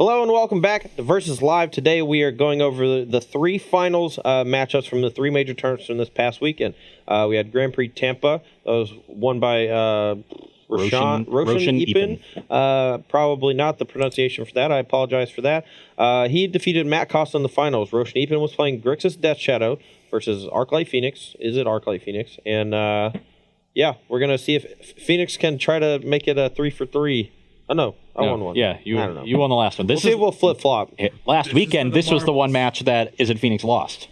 Hello and welcome back to Versus Live. Today we are going over the three finals matchups from the three major tournaments from this past weekend. We had Grand Prix Tampa. That was won by Roshan Ipin. Probably not the pronunciation for that. I apologize for that. He defeated Matt Costa in the finals. Roshan Ipin was playing Grixis Death Shadow versus Arclight Phoenix. Izzet Arclight Phoenix? And yeah, we're going to see if Phoenix can try to make it a 3-for-3. Oh, no. I won one. Yeah, you won the last one. We'll flip-flop. Last weekend, this was the one match that Izzet Phoenix lost.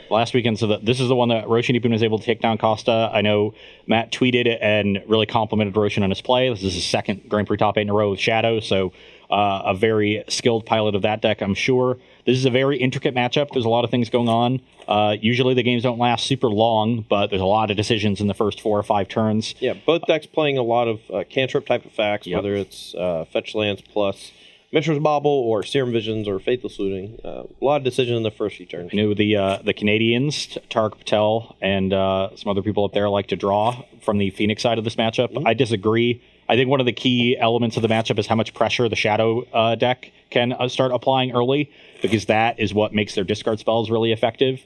Last weekend, so this is the one that Roshan Ipin was able to take down Costa. I know Matt tweeted and really complimented Roshan on his play. This is his second Grand Prix top 8 in a row with Shadow, so a very skilled pilot of that deck, I'm sure. This is a very intricate matchup. There's a lot of things going on. Usually the games don't last super long, but there's a lot of decisions in the first 4 or 5 turns. Yeah, both decks playing a lot of cantrip type effects, whether it's fetch lands plus Mishra's Bauble or Serum Visions or Faithless Looting. A lot of decisions in the first few turns. I know the Canadians, Tarek Patel, and some other people up there like to draw from the Phoenix side of this matchup. Mm-hmm. I disagree. I think one of the key elements of the matchup is how much pressure the Shadow deck can start applying early, because that is what makes their discard spells really effective.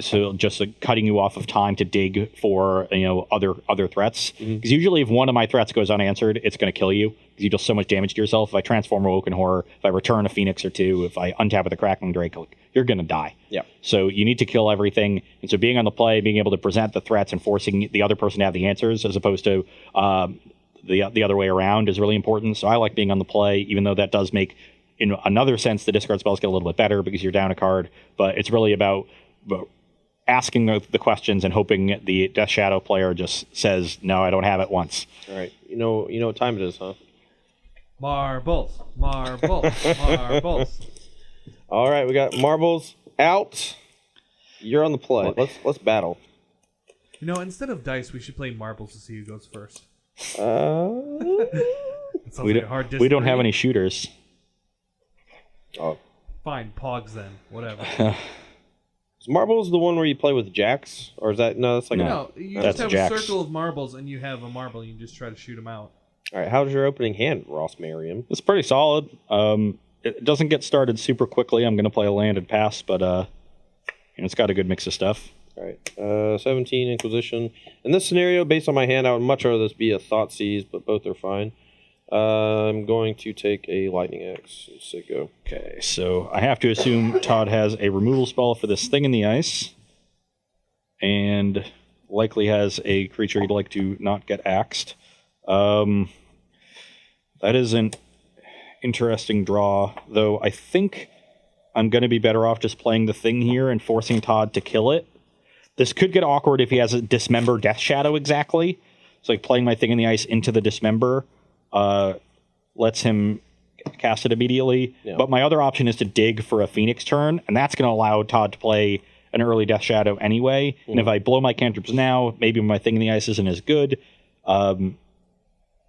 So just cutting you off of time to dig for other threats. Because usually if one of my threats goes unanswered, it's going to kill you, because you do so much damage to yourself. If I transform Awoken Horror, if I return a Phoenix or two, if I untap with a Crackling Drake, you're going to die. Yeah. So you need to kill everything. And so being on the play, being able to present the threats and forcing the other person to have the answers as opposed to the other way around is really important. So I like being on the play, even though that does make, in another sense, the discard spells get a little bit better because you're down a card. But it's really about asking the questions and hoping the Death Shadow player just says, no, I don't have it once. All right. You know what time it is, huh? Marbles. Marbles. All right, we got marbles out. You're on the play. Let's battle. Instead of dice, we should play marbles to see who goes first. We don't have any shooters. Oh. Fine, pogs then. Whatever. Is marbles the one where you play with jacks? Or is that... No, that's like... No, you just have a circle of marbles and you have a marble. You can just try to shoot them out. All right, how's your opening hand, Ross Merriam? It's pretty solid. It doesn't get started super quickly. I'm going to play a land and pass, but it's got a good mix of stuff. All right, 17 Inquisition. In this scenario, based on my hand, I would much rather this be a Thoughtseize, but both are fine. I'm going to take a Lightning Axe. Let's go. Okay, so I have to assume Todd has a removal spell for this thing in the ice, and likely has a creature he'd like to not get axed. That is an interesting draw, though I think I'm going to be better off just playing the thing here and forcing Todd to kill it. This could get awkward if he has a Dismember Death Shadow exactly. So like playing my thing in the ice into the Dismember lets him cast it immediately. Yeah. But my other option is to dig for a Phoenix turn, and that's going to allow Todd to play an early Death Shadow anyway. And if I blow my cantrips now, maybe my thing in the ice isn't as good. And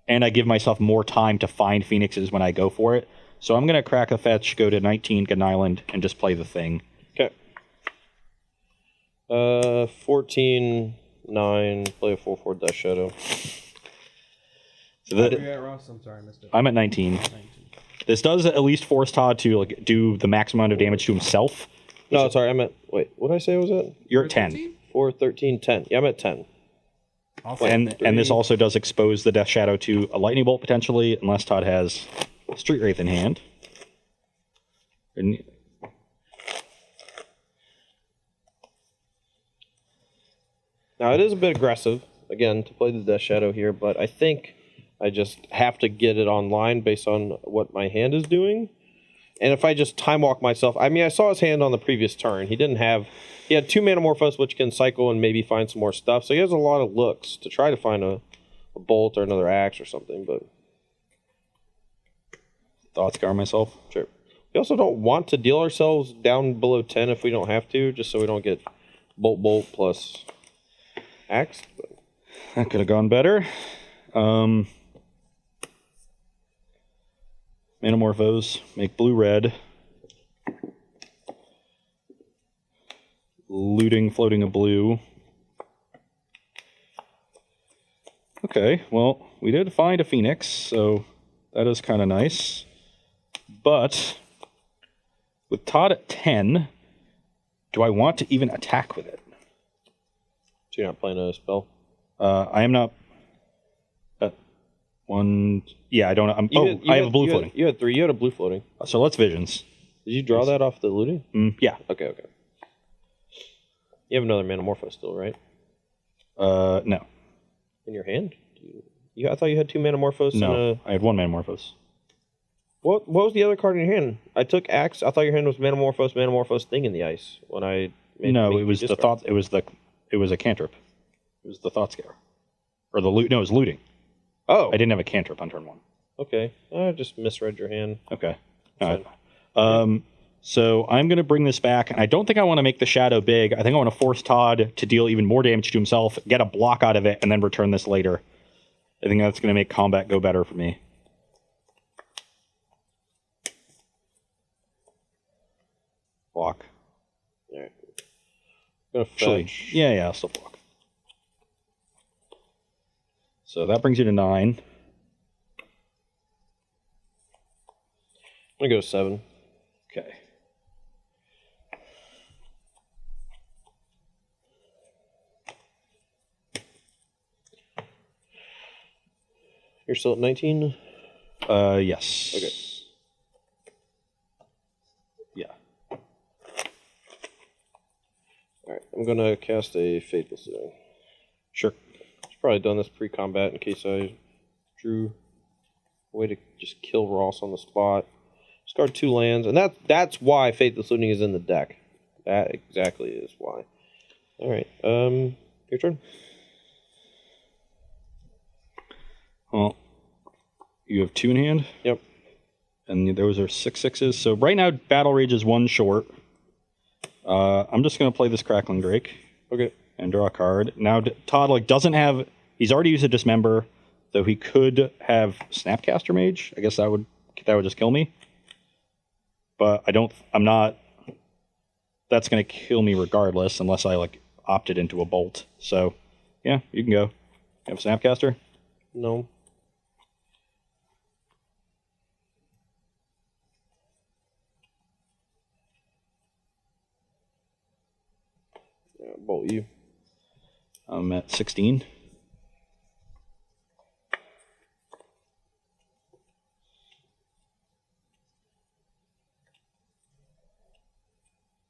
I give myself more time to find Phoenixes when I go for it. So I'm going to crack a fetch, go to 19, get an island, and just play the thing. Okay. 14, 9, play a 4/4 Death Shadow. So Ross? I'm sorry, I missed it. I'm at 19. This does at least force Todd to do the maximum amount of damage to himself. No, sorry, I'm at... Wait, what did I say I was at? You're at 10. 4, 13, 10. Yeah, I'm at 10. And this also does expose the Death Shadow to a Lightning Bolt, potentially, unless Todd has Street Wraith in hand. Now, it is a bit aggressive, again, to play the Death Shadow here, but I think I just have to get it online based on what my hand is doing. And if I just Time Walk myself... I mean, I saw his hand on the previous turn. He had 2 Manamorphose, which can cycle and maybe find some more stuff. So he has a lot of looks to try to find a Bolt or another Axe or something, but... Thoughts, Gar, myself? Sure. We also don't want to deal ourselves down below 10 if we don't have to, just so we don't get Bolt plus Axe. But... That could have gone better. Manamorphose, make blue-red. Looting, floating a blue. Okay, well, we did find a Phoenix, so that is kind of nice. But with Todd at 10, do I want to even attack with it? So you're not playing a spell? I am not. One. Yeah, I don't. I have a blue floating. You had 3. You had a blue floating. So let's visions. Did you draw that off the looting? Yeah. Okay. You have another Manamorpho still, right? No. In your hand? I thought you had 2 Manamorphos. No, I had 1 Manamorphos. What was the other card in your hand? I took Axe. I thought your hand was Manamorphos, Thing in the Ice. When I made it was the thought. It was a cantrip. It was the Thought Scour. Or the loot. No, it was looting. Oh. I didn't have a cantrip on turn 1. Okay. I just misread your hand. Okay. All right. So I'm going to bring this back, and I don't think I want to make the shadow big. I think I want to force Todd to deal even more damage to himself, get a block out of it, and then return this later. I think that's going to make combat go better for me. Block. All right. I'm going to fetch. Yeah, I'll still block. So that brings you to 9. I'm going to go 7. Okay. You're still at 19? Yes. Okay. Yeah. Alright, I'm going to cast a Faithless Looting. Sure. I've probably done this pre-combat in case I drew a way to just kill Ross on the spot. Discard 2 lands, and that's why Faithless Looting is in the deck. That exactly is why. Alright, your turn. Well, you have 2 in hand? Yep. And those are 6/6s. So right now, Battle Rage is 1 short. I'm just going to play this Crackling Drake. Okay. And draw a card. Now, Todd doesn't have... He's already used a Dismember, though he could have Snapcaster Mage. I guess that would just kill me. But I'm not... That's going to kill me regardless, unless I, opted into a Bolt. So, yeah, you can go. You have a Snapcaster? No. Yeah, bolt you. I'm at 16.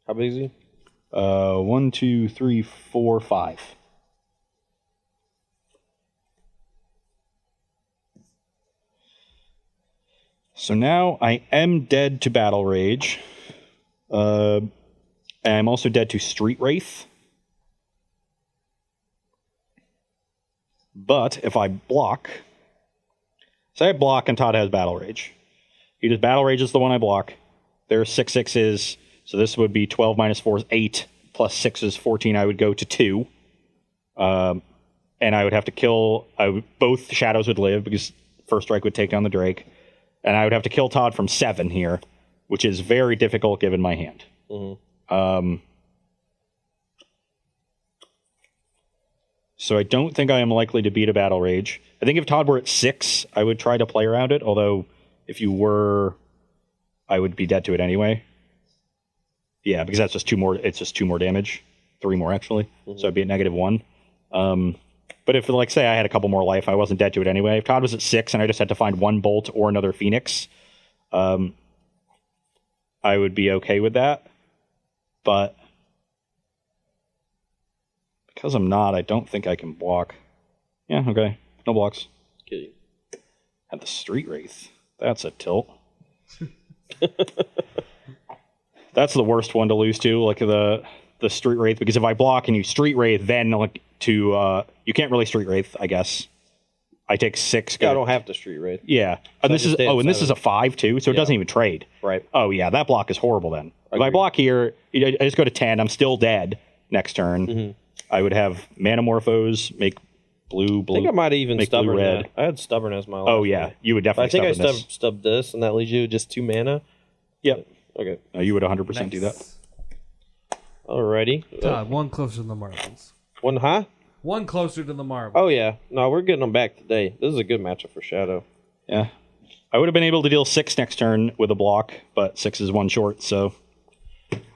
How big is he? 1, 2, 3, 4, 5. So now I am dead to Battle Rage. And I'm also dead to Street Wraith. But if I block... Say I block and Todd has Battle Rage. He does Battle Rage is the one I block. There are 6/6s, so this would be 12 minus 4 is 8, plus 6 is 14. I would go to 2. And I would have to kill... both Shadows would live, because First Strike would take down the Drake. And I would have to kill Todd from 7 here, which is very difficult given my hand. Mm-hmm. So I don't think I am likely to beat a Battle Rage. I think if Todd were at 6, I would try to play around it, although if you were, I would be dead to it anyway. Yeah, because that's just 2 more. It's just 2 more damage. 3 more, actually. Mm-hmm. So I'd be at -1. But if, say, I had a couple more life, I wasn't dead to it anyway. If Todd was at 6 and I just had to find 1 Bolt or another Phoenix, I would be okay with that. But because I'm not, I don't think I can block. Yeah, okay. No blocks. Kidding. And the Street Wraith. That's a tilt. That's the worst one to lose to, the Street Wraith, because if I block and you Street Wraith, then you can't really Street Wraith, I guess. I take 6. Yeah, I don't have to Street Wraith. Yeah. And this is a 5 too, so it doesn't even trade. Right. Oh yeah, that block is horrible then. If I block here, I just go to 10, I'm still dead next turn. Mm-hmm. I would have Manamorphose, make blue. I think I might have even make Stubborn blue-red. That. I had Stubborn as my last Oh yeah, one. you would definitely I think stubborn I stubbed this, and that leaves you with just 2 mana. Yep. Okay. No, you would 100% do that. Alrighty. Todd, 1 closer to the marbles. 1, huh? 1 closer to the marbles. Oh yeah. No, we're getting them back today. This is a good matchup for Shadow. Yeah. I would have been able to deal 6 next turn with a block, but 6 is 1 short, so...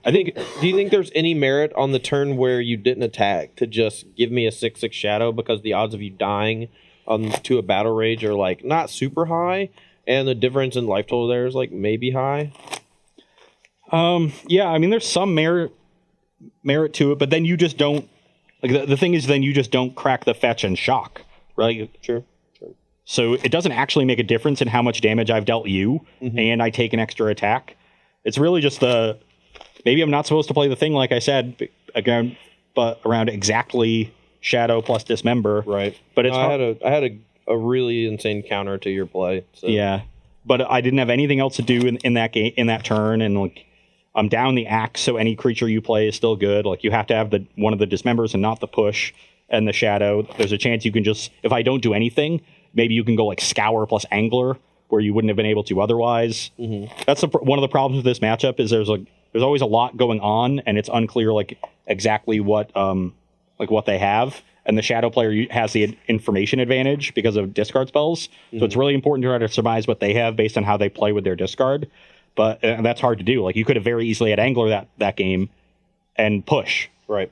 Do you think there's any merit on the turn where you didn't attack to just give me a 6/6 shadow because the odds of you dying to a battle rage are like not super high, and the difference in life total there is like maybe high? Yeah, I mean, there's some merit to it, but then you just don't... Like, the thing is, then you just don't crack the fetch and shock, right? Sure. So it doesn't actually make a difference in how much damage I've dealt you, and I take an extra attack. It's really just maybe I'm not supposed to play the thing, like I said, again, but around exactly Shadow plus Dismember. Right. But it's I had a really insane counter to your play. So. Yeah, but I didn't have anything else to do in that game, in that turn, and like I'm down the axe, so any creature you play is still good. Like you have to have one of the Dismembers and not the push and the Shadow. There's a chance you can just, if I don't do anything, maybe you can go like Scour plus Angler, where you wouldn't have been able to otherwise. That's one of the problems with this matchup is there's always a lot going on, and it's unclear like exactly what they have. And the Shadow player has the information advantage because of discard spells. So it's really important to try to surmise what they have based on how they play with their discard. But that's hard to do. Like you could have very easily had Angler that game and push. Right.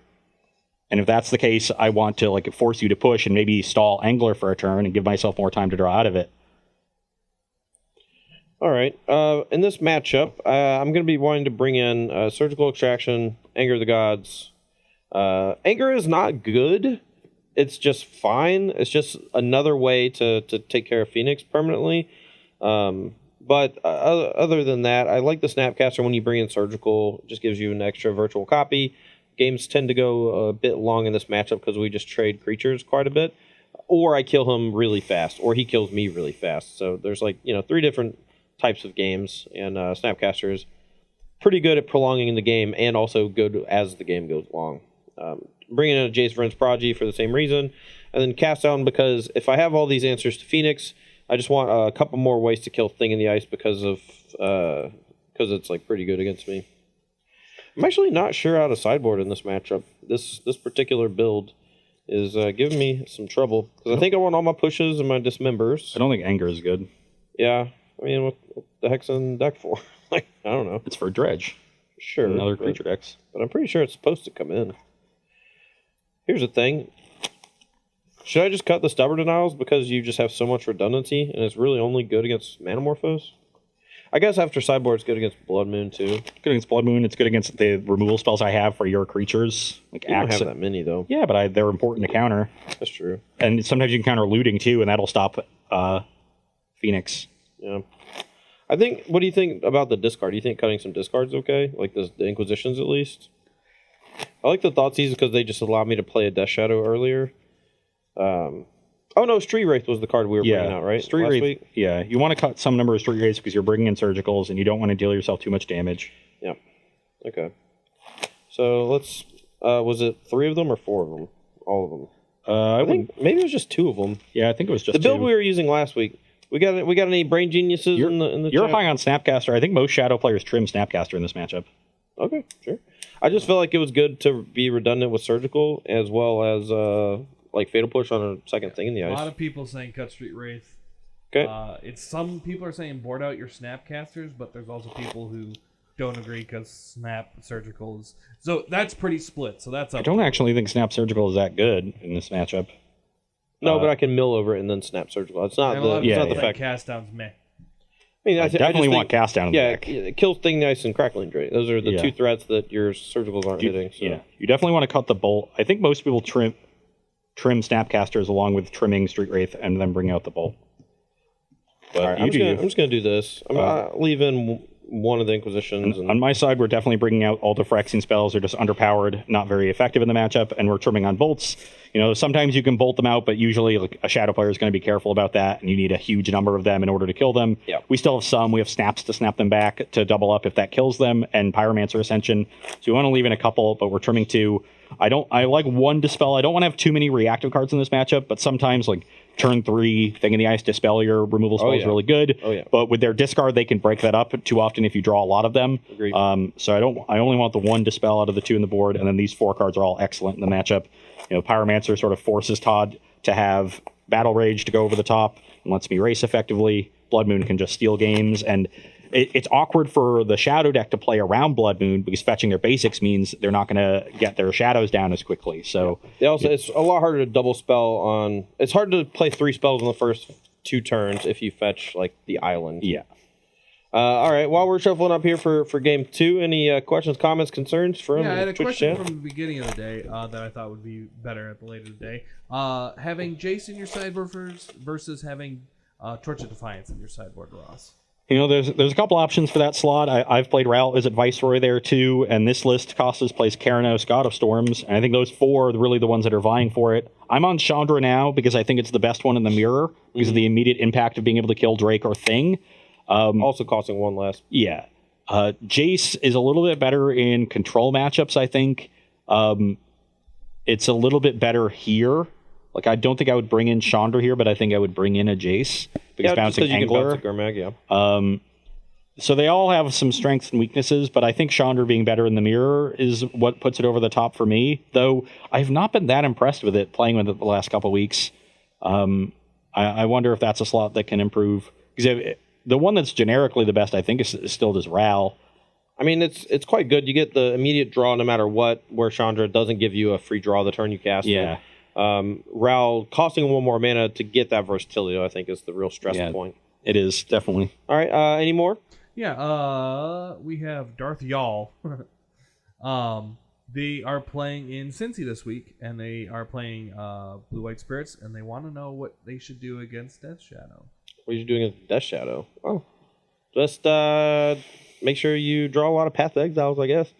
And if that's the case, I want to like force you to push and maybe stall Angler for a turn and give myself more time to draw out of it. All right. In this matchup, I'm going to be wanting to bring in Surgical Extraction, Anger of the Gods. Anger is not good. It's just fine. It's just another way to take care of Phoenix permanently. But other than that, I like the Snapcaster when you bring in Surgical. It just gives you an extra virtual copy. Games tend to go a bit long in this matchup because we just trade creatures quite a bit. Or I kill him really fast, or he kills me really fast. So there's 3 different types of games, and Snapcaster is pretty good at prolonging the game and also good as the game goes long. Bringing in a Jace Vryn's Prodigy for the same reason, and then Cast Down because if I have all these answers to Phoenix, I just want a couple more ways to kill Thing in the Ice because it's like pretty good against me. I'm actually not sure how to sideboard in this matchup. This particular build is giving me some trouble because I think I want all my pushes and my Dismembers. I don't think Anger is good. Yeah, I mean, what the heck's in deck for? I don't know. It's for Dredge. Sure. Another creature decks. But I'm pretty sure it's supposed to come in. Here's the thing. Should I just cut the Stubborn Denials because you just have so much redundancy and it's really only good against Manamorphose? I guess after sideboard, it's good against Blood Moon, too. Good against Blood Moon. It's good against the removal spells I have for your creatures. Like You don't have that many, though. Yeah, but they're important to counter. That's true. And sometimes you can counter looting, too, and that'll stop Phoenix. Yeah. What do you think about the discard? Do you think cutting some discards okay? Like the Inquisitions, at least? I like the Thoughtseize because they just allow me to play a Death Shadow earlier. Oh no, Street Wraith was the card we were bringing out, right? Street Last Wraith. week? Yeah, you want to cut some number of Street Wraiths because you're bringing in Surgicals and you don't want to deal yourself too much damage. Yeah. Okay. So let's. Was it 3 of them or 4 of them? All of them. I think maybe it was just 2 of them. Yeah, I think it was just the build 2. we were using last week. We got any brain geniuses in the You're chat? high on Snapcaster. I think most Shadow players trim Snapcaster in this matchup. Okay, sure. I just felt like it was good to be redundant with Surgical as well as Fatal Push on a second Thing in the Ice. A lot of people saying cut Street Wraith. Okay. It's some people are saying board out your Snapcasters, but there's also people who don't agree because Snap Surgicals. So that's pretty split. So that's up. I don't actually think Snap Surgical is that good in this matchup. No, but I can mill over it and then Snap Surgical. It's not the fact. Cast downs meh. I mean, I definitely want Cast Down in the deck. Yeah, kill Thing in the Ice and Crackling Drain. Those are the 2 threats that your Surgicals aren't hitting. So. Yeah, you definitely want to cut the bolt. I think most people trim Snapcasters along with trimming Street Wraith and then bring out the bolt. But all right, I'm just going to do this. I'm going to leave in one of the Inquisitions. On my side, we're definitely bringing out all the Phyrexian spells. They're just underpowered, not very effective in the matchup, and we're trimming on bolts. Sometimes you can bolt them out, but usually like a Shadow player is going to be careful about that, and you need a huge number of them in order to kill them. Yeah. We still have some. We have snaps to snap them back to double up if that kills them, and Pyromancer Ascension. So we want to leave in a couple, but we're trimming 2. I like 1 Dispel. I don't want to have too many reactive cards in this matchup, but sometimes like turn 3 Thing in the Ice, Dispel your removal spell is really good. Oh, yeah. But with their discard, they can break that up too often if you draw a lot of them. Agreed. So I only want the 1 Dispel out of the 2 in the board, and then these 4 cards are all excellent in the matchup. Pyromancer sort of forces Todd to have Battle Rage to go over the top and lets me race effectively. Blood Moon can just steal games, and it's awkward for the Shadow deck to play around Blood Moon because fetching their basics means they're not going to get their shadows down as quickly. So it's a lot harder to double spell on. It's hard to play 3 spells in the first 2 turns if you fetch like the island. Yeah. All right. While we're shuffling up here for game 2, any questions, comments, concerns from I had a Twitch question chat? from the beginning of the day that I thought would be better at the later of the day. Having Jace in your sideboard versus having Torch of Defiance in your sideboard, Ross. You know, there's a couple options for that slot. I've played Ral Izzet Viceroy there too, and this list, Costas plays Keranos, God of Storms, and I think those 4 are really the ones that are vying for it. I'm on Chandra now because I think it's the best one in the mirror because of the immediate impact of being able to kill Drake or Thing. Also costing 1 less. Yeah. Jace is a little bit better in control matchups, I think. It's a little bit better here. Like, I don't think I would bring in Chandra here, but I think I would bring in a Jace. Because bouncing Angler. You can bounce a Gurmag, So they all have some strengths and weaknesses, but I think Chandra being better in the mirror is what puts it over the top for me. Though I've not been that impressed with it, playing with it the last couple of weeks. I wonder if that's a slot that can improve. Because the one that's generically the best, I think, is still just Ral. I mean, it's quite good. You get the immediate draw no matter what, where Chandra doesn't give you a free draw the turn you cast it. Ral costing 1 more mana to get that versatility, I think, is the real stress point. It is, definitely. All right, any more? Yeah, we have Darth Y'all. They are playing in Cincy this week, and they are playing Blue-White Spirits, and they want to know what they should do against Death Shadow. What are you doing against Death Shadow? Oh, just make sure you draw a lot of Path of Exiles, I guess.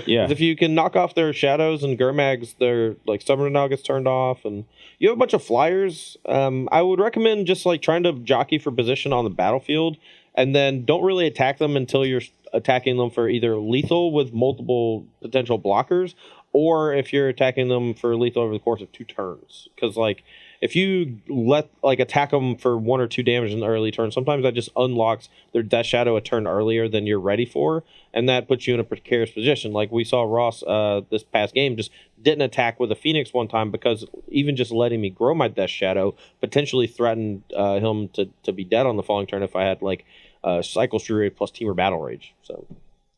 Yeah. If you can knock off their Shadows and Gurmags, their like Summoner now gets turned off, and you have a bunch of flyers. I would recommend just like trying to jockey for position on the battlefield, and then don't really attack them until you're attacking them for either lethal with multiple potential blockers, or if you're attacking them for lethal over the course of 2 turns. Because like if you attack them for 1 or 2 damage in the early turn, sometimes that just unlocks their Death Shadow a turn earlier than you're ready for, and that puts you in a precarious position. Like we saw Ross this past game just didn't attack with a Phoenix one time because even just letting me grow my Death Shadow potentially threatened him to be dead on the following turn if I had like Cycle Shrew plus Teamer Battle Rage. So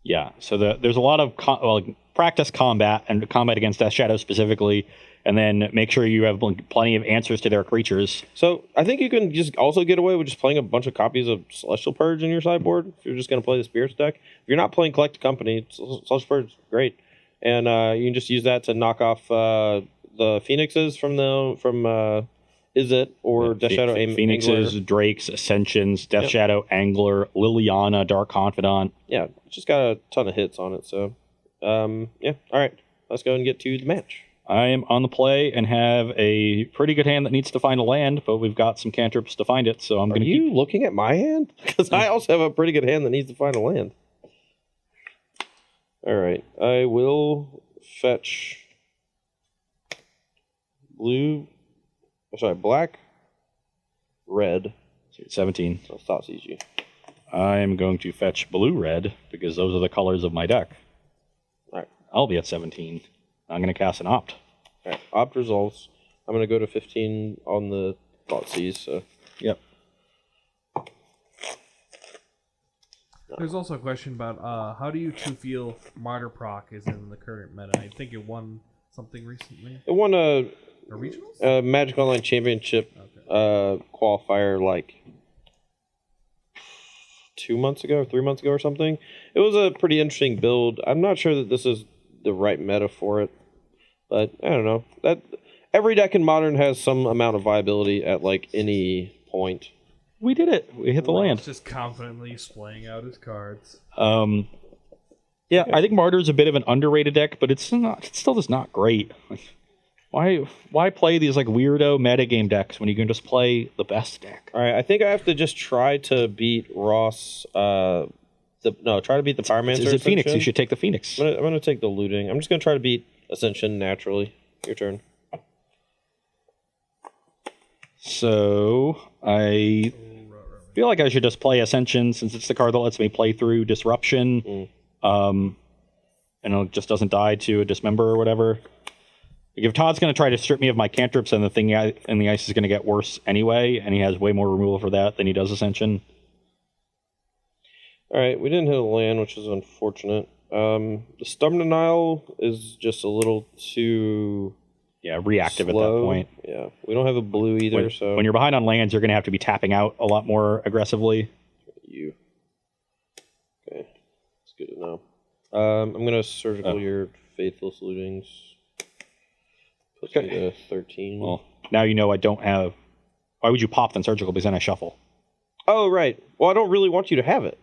yeah, so there's a lot of practice combat and combat against Death Shadow specifically, and then make sure you have plenty of answers to their creatures. So I think you can just also get away with just playing a bunch of copies of Celestial Purge in your sideboard if you're just going to play the Spirits deck. If you're not playing Collect Company, Celestial Purge is great, and you can just use that to knock off the Phoenixes from Izzet or Death Shadow Phoenixes, Angler. Drakes, Ascensions, Death Shadow Angler, Liliana, Dark Confidant. Yeah, it's just got a ton of hits on it. So yeah, all right, let's go and get to the match. I am on the play and have a pretty good hand that needs to find a land, but we've got some cantrips to find it, so I'm going to keep... Are you looking at my hand? Because I also have a pretty good hand that needs to find a land. All right, I will fetch black, red. 17. So Thoughtseize you. I'm going to fetch blue-red, because those are the colors of my deck. All right. I'll be at 17. I'm going to cast an Opt. All right, Opt resolves. I'm going to go to 15 on the Thoughtseize, so... Yep. There's also a question about how do you two feel Martyr Proc is in the current meta? I think it won something recently. It won a regionals? Magic Online Championship qualifier like 2 months ago, 3 months ago or something. It was a pretty interesting build. I'm not sure that this is the right meta for it, but I don't know. That every deck in Modern has some amount of viability at like any point. We did it. We hit the land. Just confidently splaying out his cards. Yeah, I think Martyr's a bit of an underrated deck, but it's still just not great. Why play these like weirdo metagame decks when you can just play the best deck? All right, I think I have to just try to beat Ross. Try to beat the Pyromancer. Is it Phoenix? You should take the Phoenix. I'm gonna take the Looting. I'm just gonna try to beat Ascension naturally. Your turn. So I feel like I should just play Ascension since it's the card that lets me play through Disruption. And it just doesn't die to a Dismember or whatever. If Todd's going to try to strip me of my cantrips, and the thing in the ice is going to get worse anyway, and he has way more removal for that than he does Ascension. All right, we didn't hit a land, which is unfortunate. The Stubborn Denial is just a little too reactive slow. at that point. Yeah, we don't have a blue either, so... When you're behind on lands, you're going to have to be tapping out a lot more aggressively. Okay, that's good to know. I'm going to surgical your Faithful Salutings. Puts me to 13. Well, now you know I don't have... Why would you pop then surgical? Because then I shuffle. Oh, right. Well, I don't really want you to have it.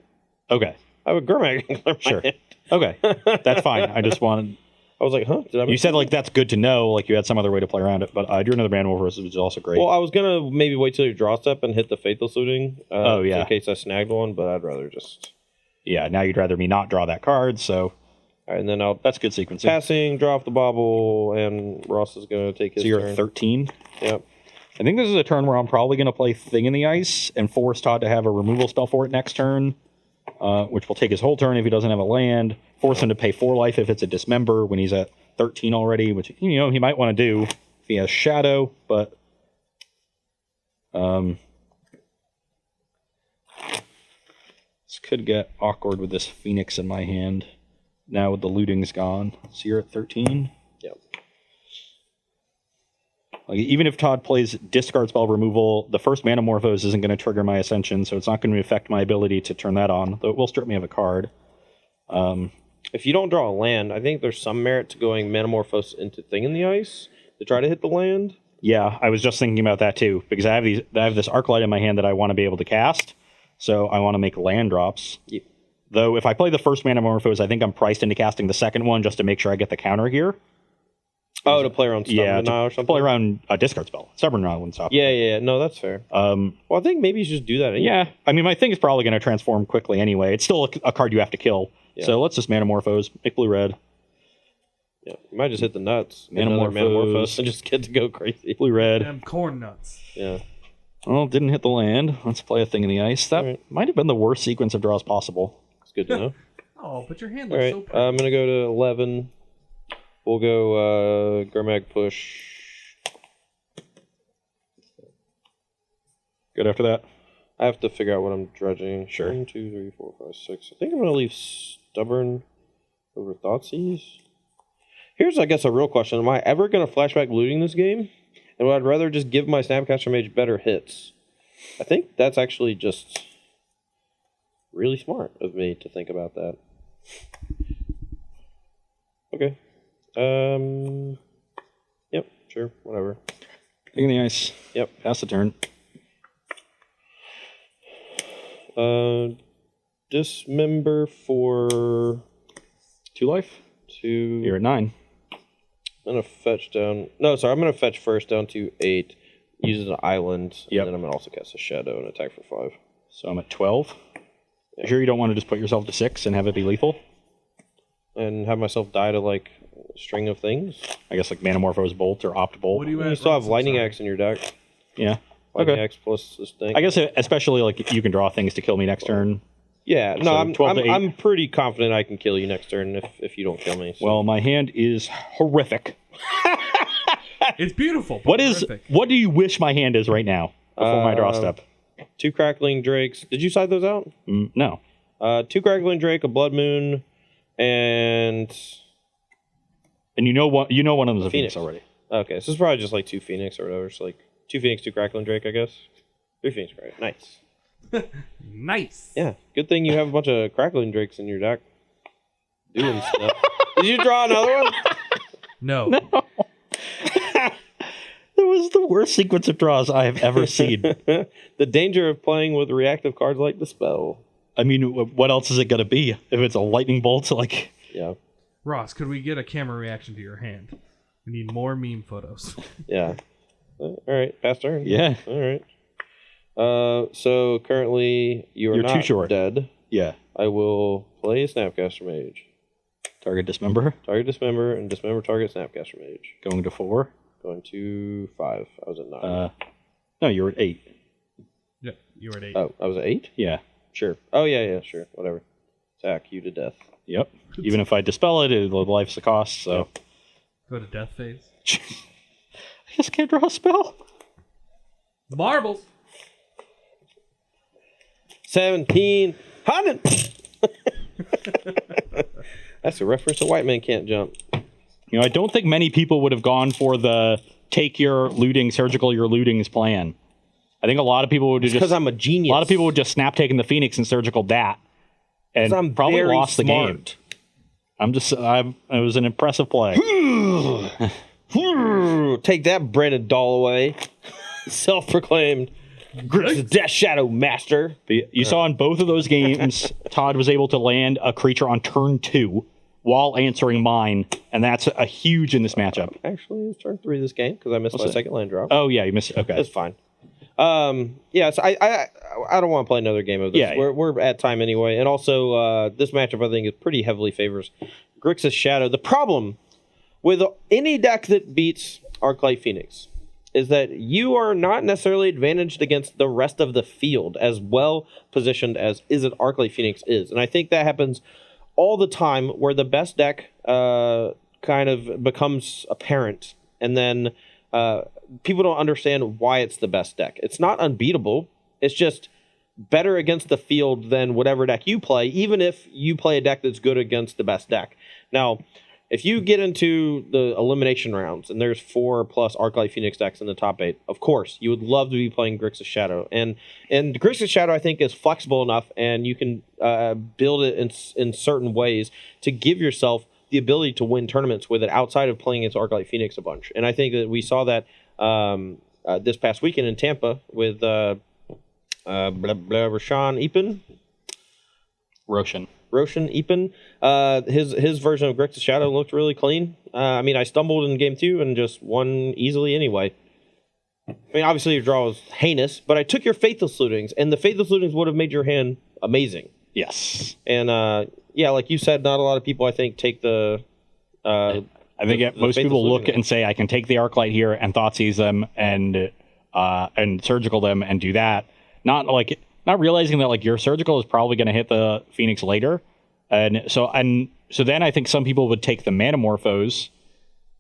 Okay. I have a Gurmag in my Sure. hand. Okay. That's fine. I just wanted... I was like, huh? You said, like, that's good to know, like you had some other way to play around it, but I drew another Manamorphose, which is also great. Well, I was going to maybe wait till you draw step and hit the Faithful Saluting. In case I snagged one, but I'd rather just... Yeah, now you'd rather me not draw that card, so... All right, and then That's good sequencing. Passing, draw off the bobble, and Ross is going to take his So you're turn. at 13? Yep. I think this is a turn where I'm probably going to play Thing in the Ice and force Todd to have a removal spell for it next turn, which will take his whole turn if he doesn't have a land. Force him to pay 4 life if it's a Dismember when he's at 13 already, which, he might want to do if he has Shadow, but... This could get awkward with this Phoenix in my hand. Now with the looting's gone. So you're at 13? Yep. Like, even if Todd plays discard spell removal, the first Manamorphose isn't going to trigger my Ascension, so it's not going to affect my ability to turn that on, though it will strip me of a card. If you don't draw a land, I think there's some merit to going Manamorphose into Thing in the Ice to try to hit the land. Yeah, I was just thinking about that too, because I have this Arclight in my hand that I want to be able to cast, so I want to make land drops. Yep. Though, if I play the first Manamorphose, I think I'm priced into casting the second one just to make sure I get the counter here. Oh, to play around Stubborn Denial or something? Play around a discard spell. Stubborn Denial wouldn't stop. Yeah. No, that's fair. Well, I think maybe you should just do that anyway. Yeah, I mean, my thing is probably going to transform quickly anyway. It's still a card you have to kill. Yeah. So let's just Manamorphose, make blue-red. Yeah, you might just hit the nuts. Manamorphose. And just get to go crazy. Blue-red. Damn corn nuts. Yeah. Well, didn't hit the land. Let's play a Thing in the Ice. That might have been the worst sequence of draws possible. It's good to know. Oh, but your hand All looks right, so pretty. I'm going to go to 11. We'll go Gurmag push. Good after that. I have to figure out what I'm dredging. Sure. 1, 2, 3, 4, 5, 6. I think I'm going to leave Stubborn over Thoughtseize. Here's, I guess, a real question. Am I ever going to flashback looting this game? And would I rather just give my Snapcaster Mage better hits? I think that's actually just really smart of me to think about that. Okay. Yep, sure, whatever. Thing in the Ice. Yep. Pass the turn. Dismember for 2 life. 2. You're at 9. I'm gonna fetch down. No, sorry, I'm gonna fetch first down to 8. Use an island, Yep. and then I'm gonna also cast a shadow and attack for 5. So I'm at 12. Yeah. You sure you don't want to just put yourself to 6 and have it be lethal? And have myself die to like a string of things. I guess like Manamorphose Bolt or Opt Bolt. What do you You at, still have Ross? I'm Lightning sorry. Axe in your deck. Yeah. Lightning Okay. Axe plus this thing. I guess especially like you can draw things to kill me next turn. Yeah, no, So I'm 12 to 8. I'm pretty confident I can kill you next turn if you don't kill me. So. Well, my hand is horrific. It's beautiful. but horrific. What do you wish my hand is right now before my draw step? 2 Crackling Drakes. Did you side those out? No. 2 Crackling Drake, a Blood Moon, and And you know one of them is a Phoenix. Phoenix already. okay, so it's probably just like 2 Phoenix or whatever. It's like 2 Phoenix, 2 Crackling Drake, I guess. 3 Phoenix, right? Nice. Nice. Yeah, good thing you have a bunch of Crackling Drakes in your deck. Doing stuff. Did you draw another one? No. That was the worst sequence of draws I have ever seen. The danger of playing with reactive cards like Dispel. I mean, what else is it going to be? If it's a lightning bolt, like... Yeah. Ross, could we get a camera reaction to your hand? We need more meme photos. Yeah. All right, pass turn. Yeah. All right. So currently you're You're too not short. dead. Yeah. I will play a Snapcaster Mage. Target Dismember. Target Dismember and Dismember target Snapcaster Mage. Going to 4. Going to 5. I was at 9. No, you were at 8. Yeah, you were at 8. Oh, I was at 8? Yeah. Sure. Oh, yeah, sure. Whatever. Attack you to death. Yep. Even if I dispel it, life's the cost, so... Go to death phase. I just can't draw a spell. Marbles. 1700. That's a reference to White Man Can't Jump. You know, I don't think many people would have gone for the take your looting, surgical your looting's plan. I think a lot of people would have just... Because I'm a genius. A lot of people would just snap taking the Phoenix and surgical that. And I'm probably very lost smart. the game. It was an impressive play. Take that, Brandon Dalloway. Self-proclaimed Grixis Death Shadow Master. You saw in both of those games, Todd was able to land a creature on turn 2 while answering mine, and that's a huge in this matchup. Actually, it was turn 3 this game because I missed my second land drop. Oh, yeah, you missed it. Okay. That's fine. Yeah, so I don't want to play another game of this. Yeah. We're at time anyway. And also, this matchup, I think, is pretty heavily favors Grixis Shadow. The problem with any deck that beats Arclight Phoenix is that you are not necessarily advantaged against the rest of the field as well positioned as Izzet Arclight Phoenix is. And I think that happens all the time where the best deck kind of becomes apparent, and then people don't understand why it's the best deck. It's not unbeatable. It's just better against the field than whatever deck you play, even if you play a deck that's good against the best deck. Now, if you get into the elimination rounds, and there's 4+ Arclight Phoenix decks in the top 8, of course, you would love to be playing Grixis Shadow. And Grixis Shadow, I think, is flexible enough, and you can build it in certain ways to give yourself the ability to win tournaments with it outside of playing against Arclight Phoenix a bunch. And I think that we saw that this past weekend in Tampa with Roshan Epen. Roshan Epen. His version of Grixis Shadow looked really clean. I mean, I stumbled in game 2 and just won easily anyway. I mean, obviously your draw was heinous, but I took your Faithless Lootings, and the Faithless Lootings would have made your hand amazing. Yes. And yeah, like you said, not a lot of people, I think, take the... I think most people look and say, I can take the Arclight here and Thoughtseize them and surgical them and do that. Not realizing that like your surgical is probably going to hit the Phoenix later. And so then I think some people would take the Manamorphose.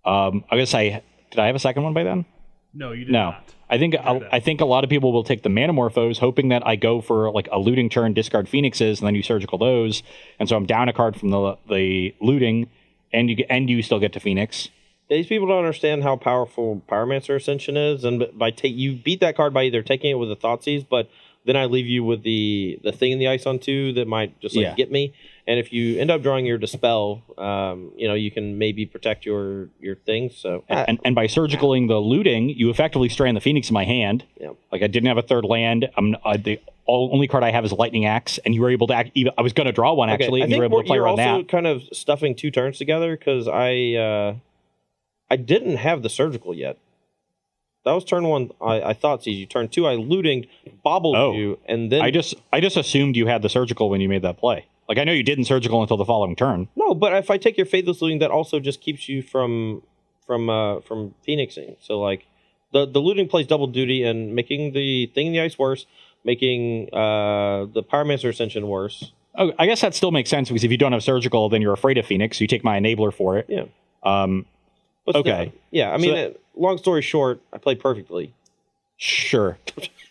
I guess did I have a second one by then? No, you did not. I think a lot of people will take the Manamorphose, hoping that I go for like a looting turn, discard Phoenixes, and then you surgical those. And so I'm down a card from the looting, and you still get to Phoenix. These people don't understand how powerful Pyromancer Ascension is, and you beat that card by either taking it with a Thoughtseize, but then I leave you with the thing in the ice on 2 that might just get me. And if you end up drawing your Dispel, you can maybe protect your things. So and by surgicaling the looting, you effectively strand the Phoenix in my hand. Yeah. Like I didn't have a third land. The only card I have is Lightning Axe, and you were able to act. I was going to draw one actually, and you were able to play around that. You're also kind of stuffing 2 turns together because I didn't have the surgical yet. That was turn 1. I thought you. Turn 2, I looting, bobbled you, and then I just assumed you had the surgical when you made that play. Like I know you didn't surgical until the following turn. No, but if I take your Faithless Looting, that also just keeps you from Phoenixing. So like the looting plays double duty and making the thing in the ice worse, making the Pyromancer Ascension worse. Oh, I guess that still makes sense because if you don't have surgical, then you're afraid of Phoenix. So you take my enabler for it. Yeah. Okay. Yeah, I mean, long story short, I played perfectly. Sure.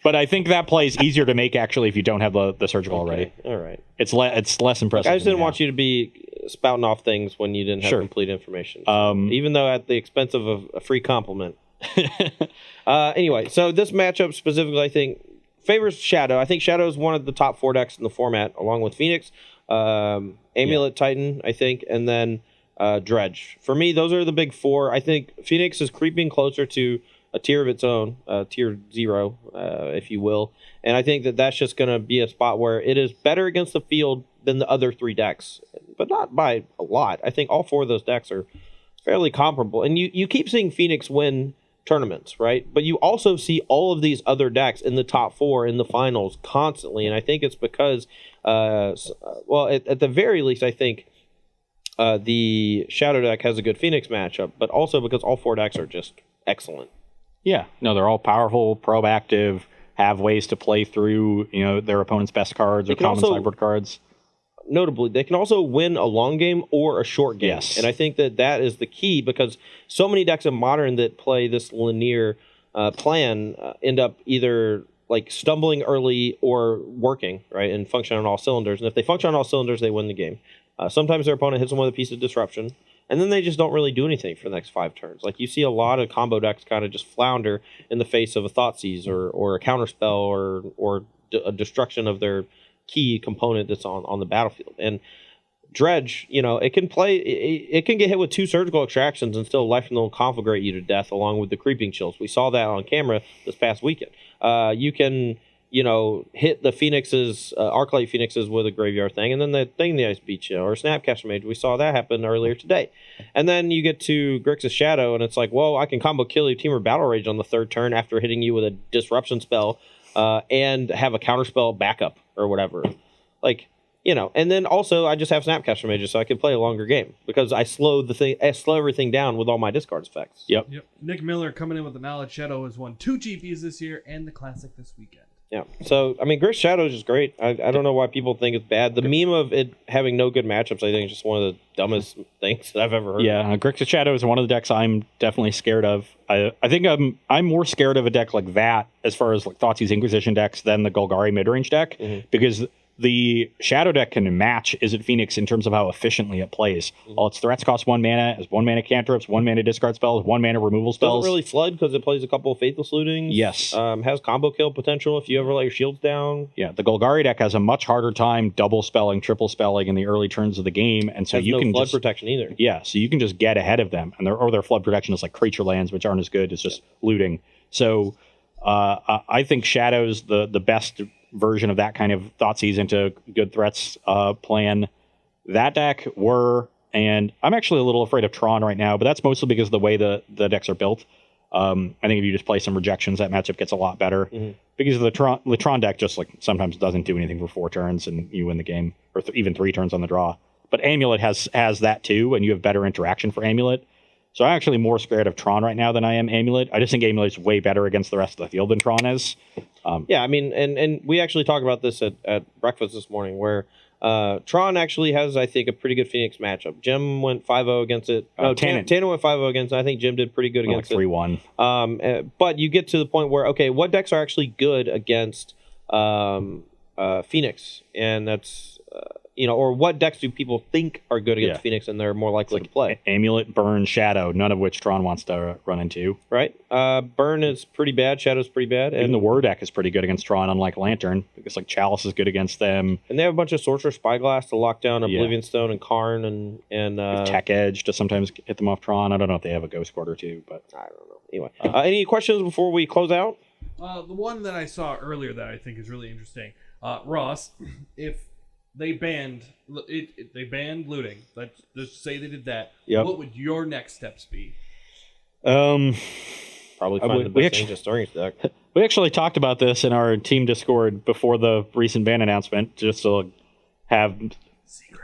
But I think that play is easier to make, actually, if you don't have the surgical already. All right. It's less impressive. I just didn't want you to be spouting off things when you didn't have complete information. So, even though at the expense of a free compliment. Anyway, so this matchup specifically, I think, favors Shadow. I think Shadow is one of the top 4 decks in the format, along with Phoenix, Amulet Titan, I think, and then Dredge. For me, those are the big 4. I think Phoenix is creeping closer to a tier of its own, tier 0, if you will. And I think that that's just going to be a spot where it is better against the field than the other 3 decks, but not by a lot. I think all 4 of those decks are fairly comparable. And you keep seeing Phoenix win tournaments, right? But you also see all of these other decks in the top 4 in the finals constantly. And I think it's because, at the very least, I think the Shadow deck has a good Phoenix matchup, but also because all 4 decks are just excellent. Yeah, no, they're all powerful, proactive, have ways to play through, their opponent's best cards or common sideboard cards. notably, they can also win a long game or a short game. Yes. And I think that is the key, because so many decks in Modern that play this linear plan end up either like stumbling early or working, right, and function on all cylinders. And if they function on all cylinders, they win the game. Sometimes their opponent hits them with a piece of disruption, and then they just don't really do anything for the next 5 turns. Like, you see a lot of combo decks kind of just flounder in the face of a Thoughtseize or a counterspell or a destruction of their key component that's on the battlefield. And Dredge, it can play. It can get hit with 2 surgical extractions and still Life and will conflagrate you to death, along with the creeping chills. We saw that on camera this past weekend. You can, hit the Phoenixes, Arclight Phoenixes with a graveyard thing, and then the thing in the ice beats you, or Snapcaster Mage. We saw that happen earlier today. And then you get to Grixis Shadow, and it's like, well, I can combo kill you Teamer Battle Rage on the 3rd turn after hitting you with a disruption spell, and have a counterspell backup or whatever. Like, and then also I just have Snapcaster Mages, so I can play a longer game because I slow everything down with all my discard effects. Yep. Nick Miller coming in with the Knowledge Shadow has won 2 GPs this year and the Classic this weekend. Yeah. So, I mean, Grixis Shadow is just great. I don't know why people think it's bad. The meme of it having no good matchups, I think, is just one of the dumbest things that I've ever heard. Yeah, Grixis Shadow is one of the decks I'm definitely scared of. I think I'm more scared of a deck like that as far as like Thoughtseize Inquisition decks than the Golgari midrange deck, because the Shadow deck can match Izzet Phoenix in terms of how efficiently it plays. All its threats cost 1 mana, has 1 mana cantrips, 1 mana discard spells, 1 mana removal spells. Doesn't really flood because it plays a couple of Faithless Lootings. Yes. Has combo kill potential if you ever let your shields down. Yeah, the Golgari deck has a much harder time double spelling, triple spelling in the early turns of the game, and so has you no can flood just, protection either. Yeah, so you can just get ahead of them, and their flood protection is like creature lands, which aren't as good. It's just looting. So I think Shadow's the best version of that kind of Thoughtseize into good threats plan. That deck and I'm actually a little afraid of Tron right now, but that's mostly because of the way the decks are built. I think if you just play some rejections, that matchup gets a lot better. Because the Tron deck just like sometimes doesn't do anything for 4 turns and you win the game, or even 3 turns on the draw. But Amulet has that too, and you have better interaction for Amulet. So I'm actually more scared of Tron right now than I am Amulet. I just think Amulet is way better against the rest of the field than Tron is. Yeah, I mean, and we actually talked about this at breakfast this morning, where Tron actually has, I think, a pretty good Phoenix matchup. Jim went 5-0 against it. Tana went 5-0 against it. I think Jim did pretty good against like 3-1. it. But you get to the point where, okay, what decks are actually good against Phoenix? And that's... or what decks do people think are good against Phoenix and they're more likely to play? Amulet, Burn, Shadow, none of which Tron wants to run into. Right. Burn is pretty bad. Shadow's pretty bad. Even the War deck is pretty good against Tron, unlike Lantern, because like Chalice is good against them. And they have a bunch of Sorcerer Spyglass to lock down Oblivion Stone and Karn and Tech Edge to sometimes hit them off Tron. I don't know if they have a Ghost Quarter or 2, but I don't know. Anyway, any questions before we close out? The one that I saw earlier that I think is really interesting, Ross, if they banned looting. Let's just say they did that. Yep. What would your next steps be? Probably find the best Ancient Stirrings deck. We actually talked about this in our team Discord before the recent ban announcement, just to have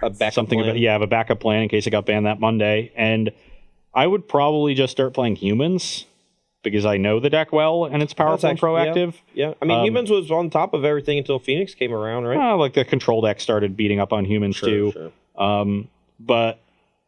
a backup something plan. have a backup plan in case it got banned that Monday. And I would probably just start playing Humans, because I know the deck well and it's powerful and proactive. Yeah. I mean, Humans was on top of everything until Phoenix came around, right? Like the control deck started beating up on Humans too. Sure. But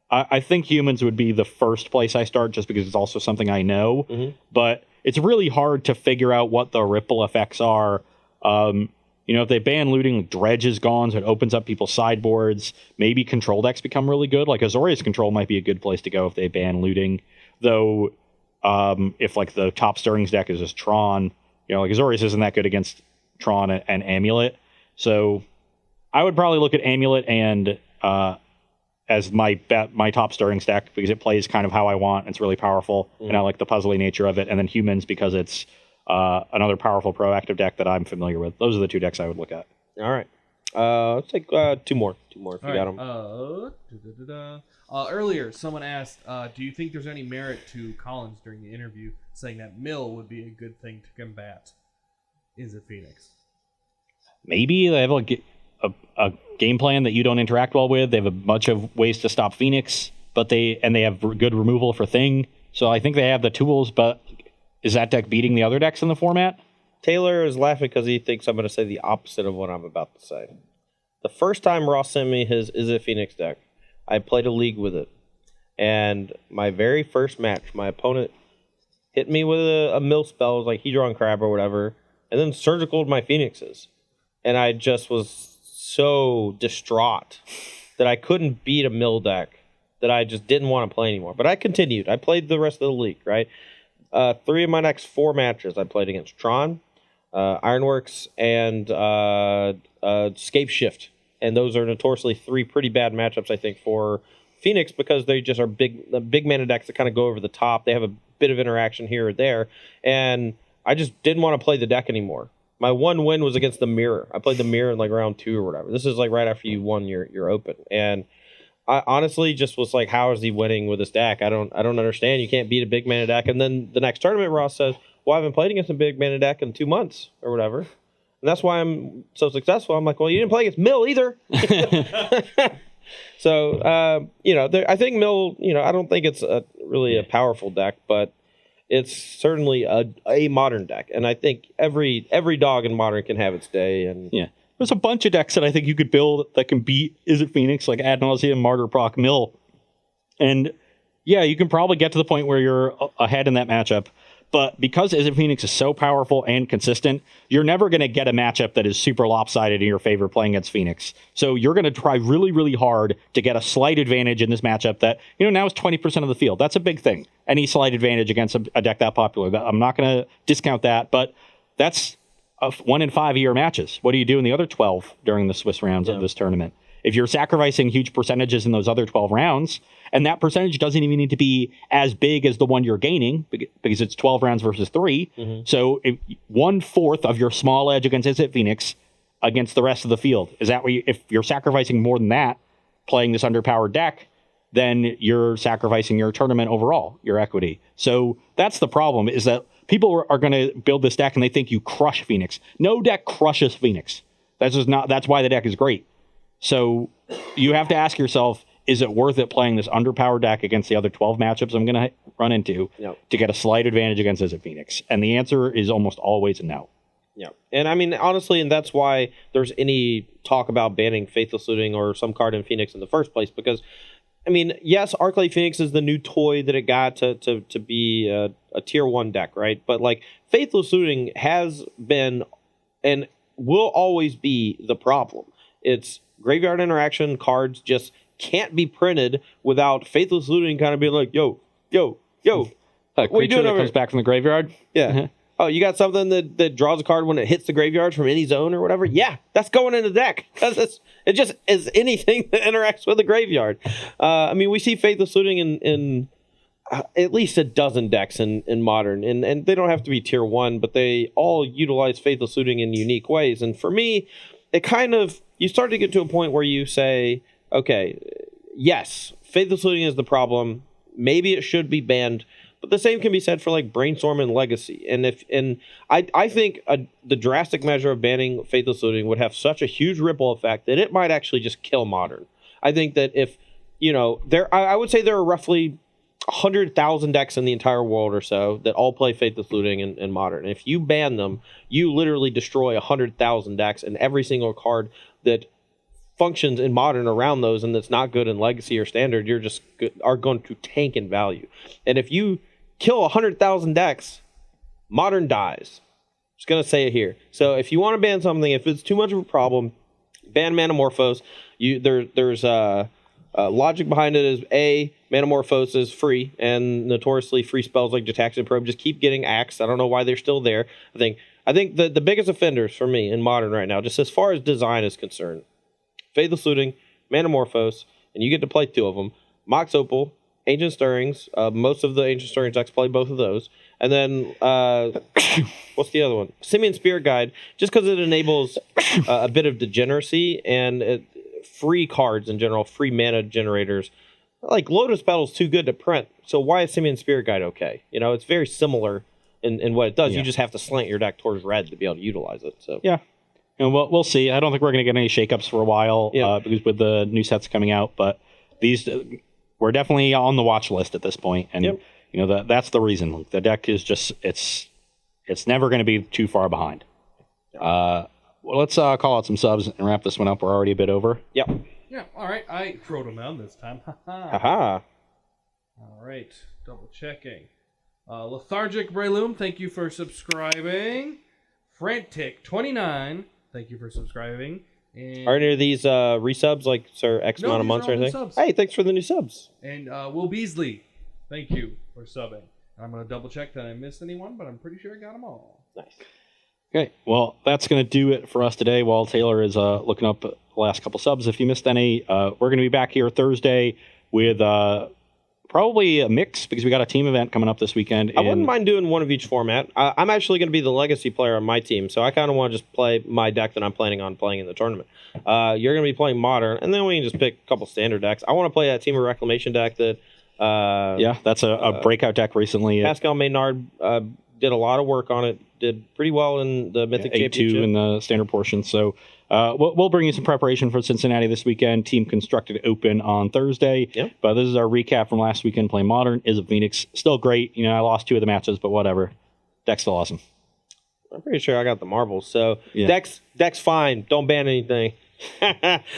I think Humans would be the first place I start, just because it's also something I know. But it's really hard to figure out what the ripple effects are. If they ban looting, Dredge is gone, so it opens up people's sideboards. Maybe control decks become really good. Like Azorius Control might be a good place to go if they ban looting. Though, if like the top Stirrings deck is just Tron, like Azorius isn't that good against Tron and Amulet. So I would probably look at Amulet and as my top Stirrings deck, because it plays kind of how I want. It's really powerful, and I like the puzzly nature of it. And then Humans, because it's another powerful proactive deck that I'm familiar with. Those are the 2 decks I would look at. All right. Let's take 2 more. 2 more if you got them. Earlier, someone asked, do you think there's any merit to Collins during the interview saying that Mill would be a good thing to combat Izzet Phoenix? Maybe they have a game plan that you don't interact well with. They have a bunch of ways to stop Phoenix, but they have good removal for Thing. So I think they have the tools, but is that deck beating the other decks in the format? Taylor is laughing because he thinks I'm going to say the opposite of what I'm about to say. The first time Ross sent me his Izzet Phoenix deck, I played a league with it. And my very first match, my opponent hit me with a mill spell, like Hedron Crab or whatever, and then surgicaled my Phoenixes. And I just was so distraught that I couldn't beat a mill deck that I just didn't want to play anymore. But I continued. I played the rest of the league, right? 3 of my next 4 matches I played against Tron, Ironworks, and Scape Shift. And those are notoriously 3 pretty bad matchups, I think, for Phoenix, because they just are big mana decks that kind of go over the top. They have a bit of interaction here or there. And I just didn't want to play the deck anymore. My one win was against the Mirror. I played the Mirror in like round 2 or whatever. This is like right after you won your open. And I honestly just was like, how is he winning with this deck? I don't understand. You can't beat a big mana deck. And then the next tournament, Ross says, well, I haven't played against a big mana deck in 2 months or whatever. And that's why I'm so successful. I'm like, well, you didn't play against Mill either. So, I think Mill, I don't think it's really a powerful deck, but it's certainly a modern deck. And I think every dog in modern can have its day. And yeah, there's a bunch of decks that I think you could build that can beat Izzet Phoenix, like Ad Nauseam, Martyr, Proc, Mill. And yeah, you can probably get to the point where you're ahead in that matchup. But because Izzet Phoenix is so powerful and consistent, you're never going to get a matchup that is super lopsided in your favor playing against Phoenix. So you're going to try really, really hard to get a slight advantage in this matchup that, now is 20% of the field. That's a big thing. Any slight advantage against a deck that popular. I'm not going to discount that, but that's 1 in 5 year matches. What do you do in the other 12 during the Swiss rounds of this tournament? If you're sacrificing huge percentages in those other 12 rounds, and that percentage doesn't even need to be as big as the one you're gaining, because it's 12 rounds versus 3. Mm-hmm. So 1/4 of your small edge against Izzet Phoenix against the rest of the field. Is that what if you're sacrificing more than that, playing this underpowered deck, then you're sacrificing your tournament overall, your equity. So that's the problem, is that people are going to build this deck and they think you crush Phoenix. No deck crushes Phoenix. That's why the deck is great. So you have to ask yourself, is it worth it playing this underpowered deck against the other 12 matchups I'm going to run into to get a slight advantage against Izzet Phoenix? And the answer is almost always a no. Yeah. And I mean, honestly, and that's why there's any talk about banning Faithless Looting or some card in Phoenix in the first place. Because, I mean, yes, Arclight Phoenix is the new toy that it got to be a tier 1 deck, right? But, like, Faithless Looting has been and will always be the problem. It's graveyard interaction cards just can't be printed without Faithless Looting kind of being like, yo. A creature that comes back from the graveyard? Yeah. Oh, you got something that draws a card when it hits the graveyard from any zone or whatever? Yeah, that's going in the deck. It just is anything that interacts with the graveyard. I mean, we see Faithless Looting in at least a dozen decks in Modern, and they don't have to be tier 1, but they all utilize Faithless Looting in unique ways. And for me, it kind of, you start to get to a point where you say, okay, yes, Faithless Looting is the problem. Maybe it should be banned. But the same can be said for like Brainstorm and Legacy. And I think the drastic measure of banning Faithless Looting would have such a huge ripple effect that it might actually just kill Modern. I think that if, I would say there are roughly 100,000 decks in the entire world or so that all play Faithless Looting in Modern. And if you ban them, you literally destroy 100,000 decks, and every single card that functions in Modern around those and that's not good in Legacy or Standard, are going to tank in value. And if you kill 100,000 decks, Modern dies. Just going to say it here. So if you want to ban something, if it's too much of a problem, ban Manamorphose. There's logic behind it is Manamorphose is free, and notoriously free spells like Detection Probe just keep getting axed. I don't know why they're still there. I think the biggest offenders for me in Modern right now, just as far as design is concerned, Faithless Looting, Manamorphose, and you get to play 2 of them. Mox Opal, Ancient Stirrings. Most of the Ancient Stirrings decks play both of those. And then, what's the other one? Simian Spirit Guide, just because it enables a bit of degeneracy and free cards in general, free mana generators. Like, Lotus Petal's too good to print, so why is Simian Spirit Guide okay? It's very similar in what it does. Yeah. You just have to slant your deck towards red to be able to utilize it. So yeah. And we'll see. I don't think we're going to get any shakeups for a while because with the new sets coming out. But we're definitely on the watch list at this point, and that's the reason. The deck is just it's never going to be too far behind. well, let's call out some subs and wrap this one up. We're already a bit over. Yep. Yeah, all right. I wrote them down this time. Haha. All right, double checking. Lethargic Breloom, thank you for subscribing. Frantic29, thank you for subscribing. And, Are any of these resubs like sir X No, amount of these months are or all new anything? subs. Hey, thanks for the new subs. and Will Beasley, thank you for subbing. I'm going to double check that I missed anyone, but I'm pretty sure I got them all. Nice. Okay, well, that's going to do it for us today while Taylor is looking up the last couple subs. If you missed any, we're going to be back here Thursday with probably a mix because we got a team event coming up this weekend. I wouldn't mind doing one of each format. I'm actually going to be the legacy player on my team, so I kind of want to just play my deck that I'm planning on playing in the tournament. You're going to be playing Modern, and then we can just pick a couple standard decks. I want to play that Team of Reclamation deck that... yeah, that's a breakout deck recently. Pascal Maynard did a lot of work on it. Did pretty well in the Mythic 8-2 Championship. in the standard portion. So we'll bring you some preparation for Cincinnati this weekend. Team Constructed Open on Thursday. Yep. But this is our recap from last weekend playing Modern. Izzet Phoenix, still great. I lost 2 of the matches, but whatever. Deck's still awesome. I'm pretty sure I got the marbles. So Yeah. deck's fine. Don't ban anything. All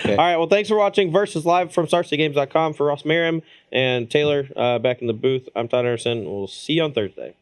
right. Well, thanks for watching Versus Live from StarCityGames.com. For Ross Merriam and Taylor back in the booth, I'm Todd Anderson. We'll see you on Thursday.